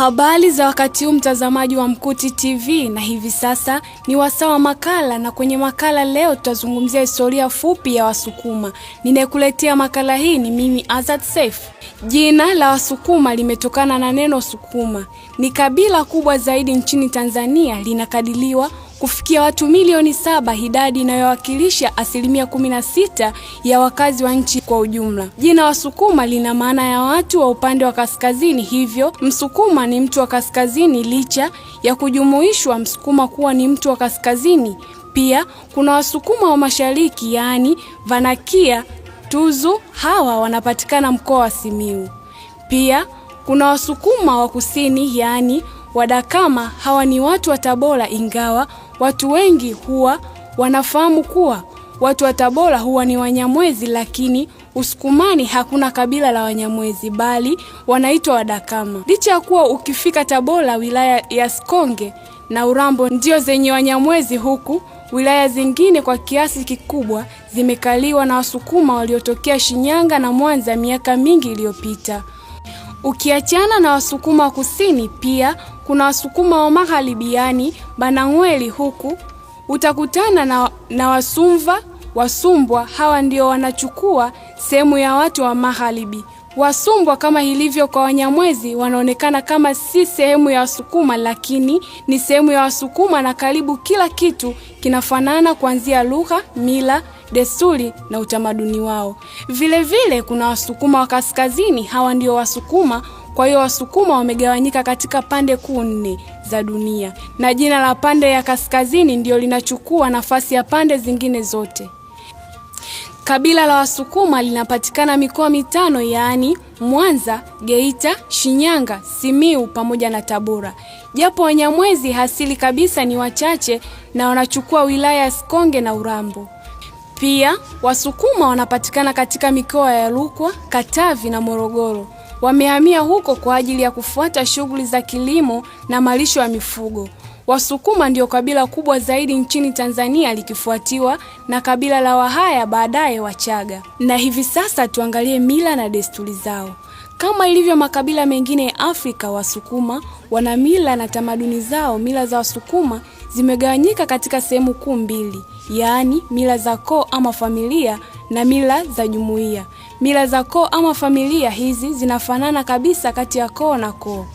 Habari za wakati huu mtazamaji wa Mkuti TV, na hivi sasa ni wasaa wa makala, na kwenye makala leo tutazungumzia historia fupi ya Wasukuma. Ninayekuletea makala hii ni mimi Azad Saif. Jina la Wasukuma limetokana na neno Sukuma. Ni kabila kubwa zaidi nchini Tanzania, linakadiriwa kufikia watu milioni 7, idadi inayowakilisha 16% ya wakazi wa nchi kwa ujumla. Jina Wasukuma lina maana ya watu wa upande wa kaskazini, hivyo Msukuma ni mtu wa kaskazini licha ya kujumuishwa Msukuma kuwa ni mtu wa kaskazini. Pia kuna Wasukuma wa mashariki, yaani Vanakia, Tuzu, hawa wanapatikana mkoa wa Simiyu. Pia kuna Wasukuma wa kusini, yaani Wadakama, hawa ni watu wa Tabora, ingawa watu wengi huwa wanafahamu kuwa watu wa Tabora huwa ni Wanyamwezi, lakini Usukumani hakuna kabila la Wanyamwezi bali wanaitwa Wadakama. Licha ya kuwa ukifika Tabora, wilaya ya Sikonge na Urambo ndio zenye Wanyamwezi, huku wilaya zingine kwa kiasi kikubwa zimekaliwa na Wasukuma waliotokea Shinyanga na Mwanza miaka mingi iliyopita. Ukiachana na Wasukuma wa kusini, pia kuna Wasukuma wa magharibi, yaani Banangweli, huku utakutana na Wasumva, Wasumbwa. Hawa ndio wanachukua sehemu ya watu wa magharibi. Wasumbwa kama ilivyo kwa Wanyamwezi wanaonekana kama si sehemu ya Wasukuma, lakini ni sehemu ya Wasukuma, na karibu kila kitu kinafanana kuanzia lugha, mila, desturi na utamaduni wao. Vile vile kuna Wasukuma wa kaskazini, hawa ndio Wasukuma. Kwa hiyo Wasukuma wamegawanyika katika pande kuu 4 za dunia, na jina la pande ya kaskazini ndio linachukua nafasi ya pande zingine zote. Kabila la Wasukuma linapatikana mikoa 5, yaani Mwanza, Geita, Shinyanga, Simiyu pamoja na Tabora. Japo Wanyamwezi hasili kabisa ni wachache na wanachukua wilaya ya Sikonge na Urambo. Pia Wasukuma wanapatikana katika mikoa ya Rukwa, Katavi na Morogoro. Wamehamia huko kwa ajili ya kufuata shughuli za kilimo na malisho ya mifugo. Wasukuma ndio kabila kubwa zaidi nchini Tanzania, likifuatiwa na kabila la Wahaya, baadaye Wachaga. Na hivi sasa tuangalie mila na desturi zao. Kama ilivyo makabila mengine ya Afrika, Wasukuma wana mila na tamaduni zao. Mila za Wasukuma zimegawanyika katika sehemu kuu 2, yaani mila za koo ama familia na mila za jumuiya. Mila za koo ama familia hizi zinafanana kabisa kati ya koo na koo.